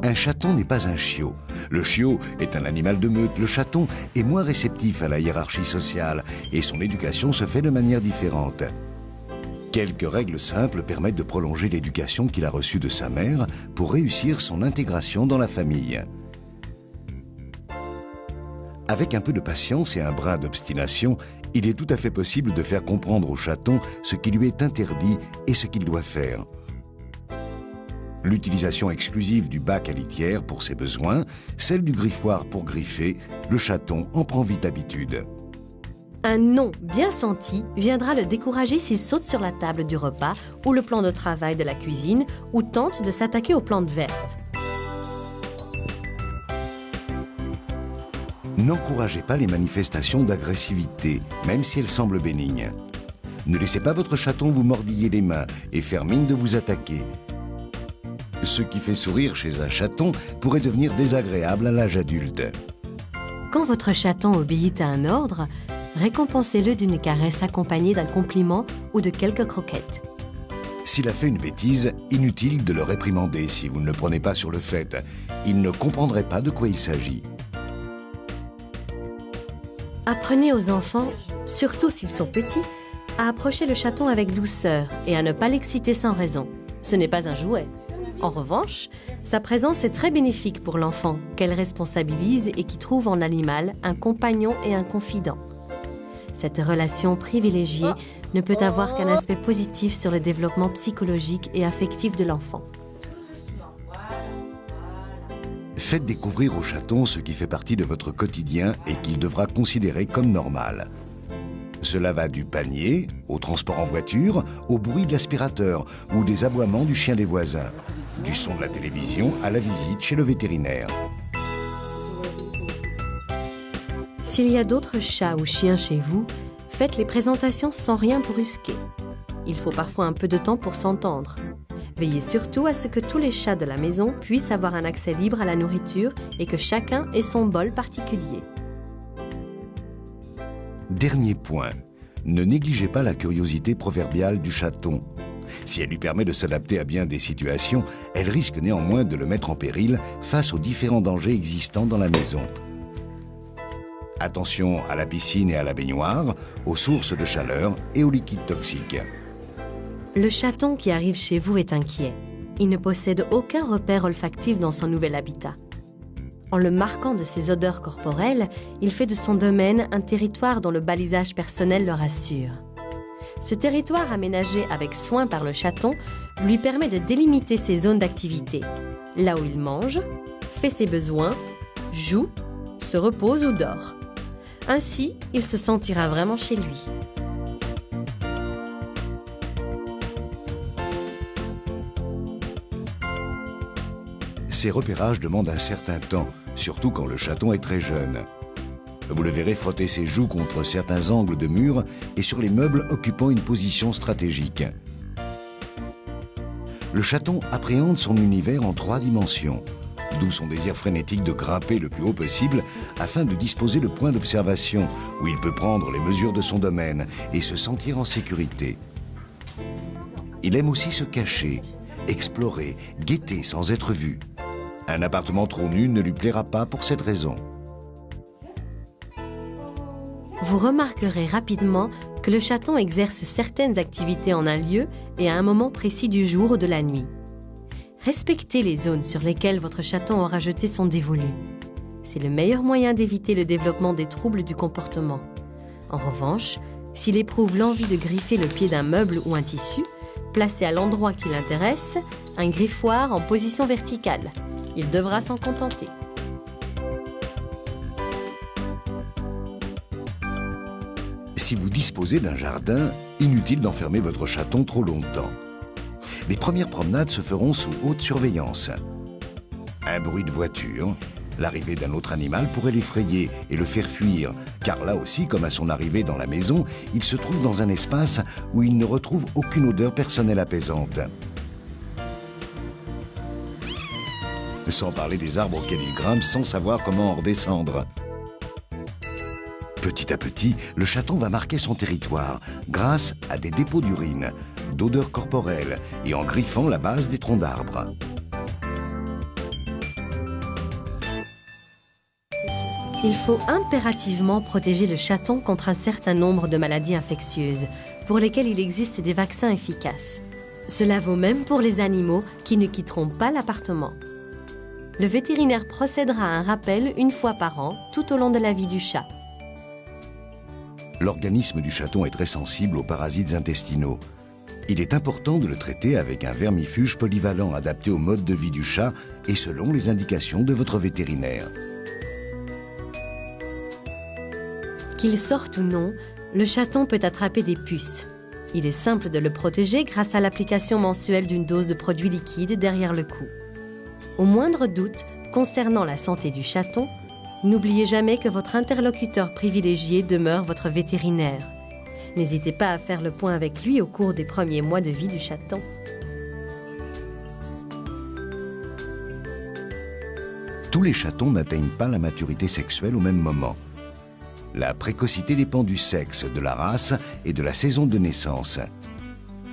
Un chaton n'est pas un chiot. Le chiot est un animal de meute. Le chaton est moins réceptif à la hiérarchie sociale et son éducation se fait de manière différente. Quelques règles simples permettent de prolonger l'éducation qu'il a reçue de sa mère pour réussir son intégration dans la famille. Avec un peu de patience et un brin d'obstination, il est tout à fait possible de faire comprendre au chaton ce qui lui est interdit et ce qu'il doit faire. L'utilisation exclusive du bac à litière pour ses besoins, celle du griffoir pour griffer, le chaton en prend vite habitude. Un non bien senti viendra le décourager s'il saute sur la table du repas ou le plan de travail de la cuisine ou tente de s'attaquer aux plantes vertes. N'encouragez pas les manifestations d'agressivité, même si elles semblent bénignes. Ne laissez pas votre chaton vous mordiller les mains et faire mine de vous attaquer. Ce qui fait sourire chez un chaton pourrait devenir désagréable à l'âge adulte. Quand votre chaton obéit à un ordre, récompensez-le d'une caresse accompagnée d'un compliment ou de quelques croquettes. S'il a fait une bêtise, inutile de le réprimander si vous ne le prenez pas sur le fait. Il ne comprendrait pas de quoi il s'agit. Apprenez aux enfants, surtout s'ils sont petits, à approcher le chaton avec douceur et à ne pas l'exciter sans raison. Ce n'est pas un jouet. En revanche, sa présence est très bénéfique pour l'enfant, qu'elle responsabilise et qui trouve en l'animal un compagnon et un confident. Cette relation privilégiée ne peut avoir qu'un aspect positif sur le développement psychologique et affectif de l'enfant. Faites découvrir au chaton ce qui fait partie de votre quotidien et qu'il devra considérer comme normal. Cela va du panier, au transport en voiture, au bruit de l'aspirateur ou des aboiements du chien des voisins, du son de la télévision à la visite chez le vétérinaire. S'il y a d'autres chats ou chiens chez vous, faites les présentations sans rien brusquer. Il faut parfois un peu de temps pour s'entendre. Veillez surtout à ce que tous les chats de la maison puissent avoir un accès libre à la nourriture et que chacun ait son bol particulier. Dernier point, ne négligez pas la curiosité proverbiale du chaton. Si elle lui permet de s'adapter à bien des situations, elle risque néanmoins de le mettre en péril face aux différents dangers existants dans la maison. Attention à la piscine et à la baignoire, aux sources de chaleur et aux liquides toxiques. Le chaton qui arrive chez vous est inquiet. Il ne possède aucun repère olfactif dans son nouvel habitat. En le marquant de ses odeurs corporelles, il fait de son domaine un territoire dont le balisage personnel le rassure. Ce territoire aménagé avec soin par le chaton lui permet de délimiter ses zones d'activité, là où il mange, fait ses besoins, joue, se repose ou dort. Ainsi, il se sentira vraiment chez lui. Ces repérages demandent un certain temps, surtout quand le chaton est très jeune. Vous le verrez frotter ses joues contre certains angles de mur et sur les meubles occupant une position stratégique. Le chaton appréhende son univers en 3 dimensions, d'où son désir frénétique de grimper le plus haut possible afin de disposer de points d'observation où il peut prendre les mesures de son domaine et se sentir en sécurité. Il aime aussi se cacher, explorer, guetter sans être vu. Un appartement trop nu ne lui plaira pas pour cette raison. Vous remarquerez rapidement que le chaton exerce certaines activités en un lieu et à un moment précis du jour ou de la nuit. Respectez les zones sur lesquelles votre chaton aura jeté son dévolu. C'est le meilleur moyen d'éviter le développement des troubles du comportement. En revanche, s'il éprouve l'envie de griffer le pied d'un meuble ou un tissu, placez à l'endroit qui l'intéresse un griffoir en position verticale. Il devra s'en contenter. Si vous disposez d'un jardin, inutile d'enfermer votre chaton trop longtemps. Les premières promenades se feront sous haute surveillance. Un bruit de voiture, l'arrivée d'un autre animal pourrait l'effrayer et le faire fuir, car là aussi, comme à son arrivée dans la maison, il se trouve dans un espace où il ne retrouve aucune odeur personnelle apaisante. Sans parler des arbres auxquels il grimpe sans savoir comment en redescendre. Petit à petit, le chaton va marquer son territoire grâce à des dépôts d'urine, d'odeurs corporelles et en griffant la base des troncs d'arbres. Il faut impérativement protéger le chaton contre un certain nombre de maladies infectieuses, pour lesquelles il existe des vaccins efficaces. Cela vaut même pour les animaux qui ne quitteront pas l'appartement. Le vétérinaire procédera à un rappel une fois par an, tout au long de la vie du chat. L'organisme du chaton est très sensible aux parasites intestinaux. Il est important de le traiter avec un vermifuge polyvalent adapté au mode de vie du chat et selon les indications de votre vétérinaire. Qu'il sorte ou non, le chaton peut attraper des puces. Il est simple de le protéger grâce à l'application mensuelle d'une dose de produit liquide derrière le cou. Au moindre doute concernant la santé du chaton, n'oubliez jamais que votre interlocuteur privilégié demeure votre vétérinaire. N'hésitez pas à faire le point avec lui au cours des premiers mois de vie du chaton. Tous les chatons n'atteignent pas la maturité sexuelle au même moment. La précocité dépend du sexe, de la race et de la saison de naissance.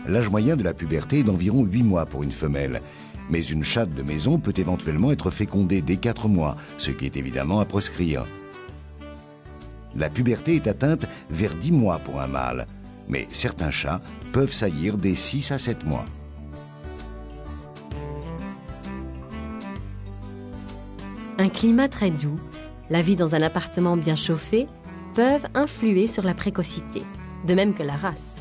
L'âge moyen de la puberté est d'environ 8 mois pour une femelle, mais une chatte de maison peut éventuellement être fécondée dès 4 mois, ce qui est évidemment à proscrire. La puberté est atteinte vers 10 mois pour un mâle, mais certains chats peuvent saillir dès 6 à 7 mois. Un climat très doux, la vie dans un appartement bien chauffé, peuvent influer sur la précocité, de même que la race.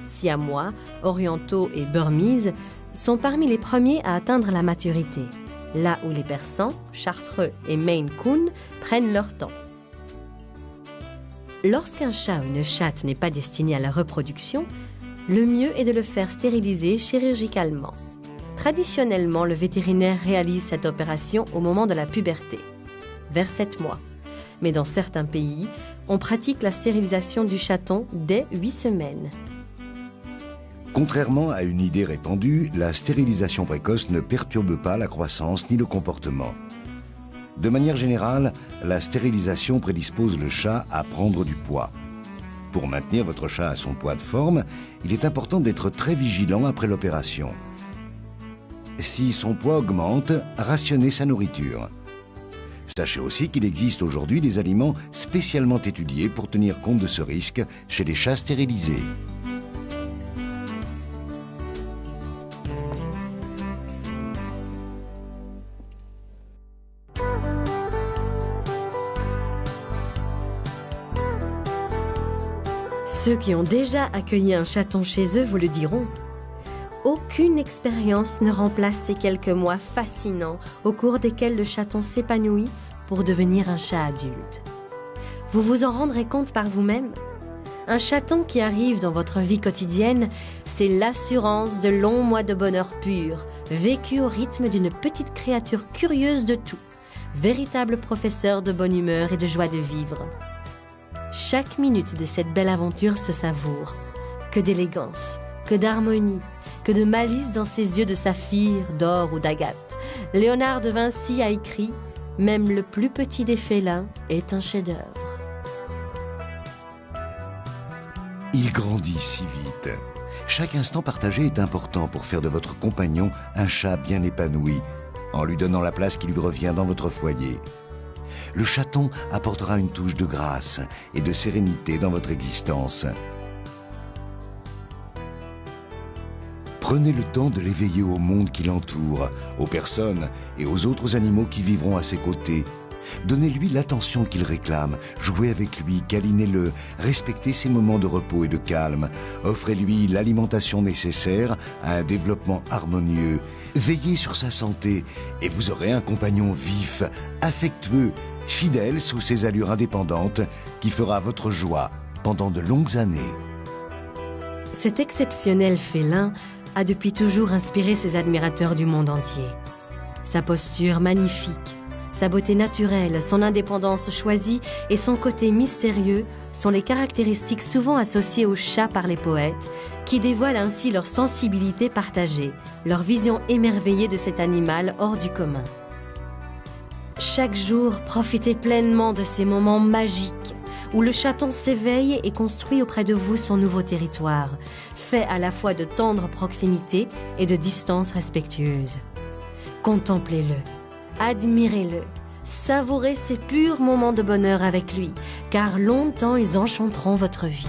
Siamois, orientaux et burmese sont parmi les premiers à atteindre la maturité, là où les persans, chartreux et Maine Coon prennent leur temps. Lorsqu'un chat ou une chatte n'est pas destiné à la reproduction, le mieux est de le faire stériliser chirurgicalement. Traditionnellement, le vétérinaire réalise cette opération au moment de la puberté, vers 7 mois. Mais dans certains pays, on pratique la stérilisation du chaton dès 8 semaines. Contrairement à une idée répandue, la stérilisation précoce ne perturbe pas la croissance ni le comportement. De manière générale, la stérilisation prédispose le chat à prendre du poids. Pour maintenir votre chat à son poids de forme, il est important d'être très vigilant après l'opération. Si son poids augmente, rationnez sa nourriture. Sachez aussi qu'il existe aujourd'hui des aliments spécialement étudiés pour tenir compte de ce risque chez les chats stérilisés. Ceux qui ont déjà accueilli un chaton chez eux vous le diront. Aucune expérience ne remplace ces quelques mois fascinants au cours desquels le chaton s'épanouit pour devenir un chat adulte. Vous vous en rendrez compte par vous-même. Un chaton qui arrive dans votre vie quotidienne, c'est l'assurance de longs mois de bonheur pur, vécu au rythme d'une petite créature curieuse de tout, véritable professeur de bonne humeur et de joie de vivre. Chaque minute de cette belle aventure se savoure. Que d'élégance, que d'harmonie, que de malice dans ses yeux de saphir, d'or ou d'agate. Léonard de Vinci a écrit « Même le plus petit des félins est un chef-d'œuvre ». Il grandit si vite. Chaque instant partagé est important pour faire de votre compagnon un chat bien épanoui, en lui donnant la place qui lui revient dans votre foyer. Le chaton apportera une touche de grâce et de sérénité dans votre existence. Prenez le temps de l'éveiller au monde qui l'entoure, aux personnes et aux autres animaux qui vivront à ses côtés. Donnez-lui l'attention qu'il réclame, jouez avec lui, câlinez-le, respectez ses moments de repos et de calme, offrez-lui l'alimentation nécessaire à un développement harmonieux, veillez sur sa santé et vous aurez un compagnon vif, affectueux, fidèle sous ses allures indépendantes qui fera votre joie pendant de longues années. Cet exceptionnel félin a depuis toujours inspiré ses admirateurs du monde entier. Sa posture magnifique, sa beauté naturelle, son indépendance choisie et son côté mystérieux sont les caractéristiques souvent associées aux chats par les poètes, qui dévoilent ainsi leur sensibilité partagée, leur vision émerveillée de cet animal hors du commun. Chaque jour, profitez pleinement de ces moments magiques où le chaton s'éveille et construit auprès de vous son nouveau territoire, fait à la fois de tendre proximité et de distance respectueuse. Contemplez-le, admirez-le, Savourez ces purs moments de bonheur avec lui, car longtemps ils enchanteront votre vie.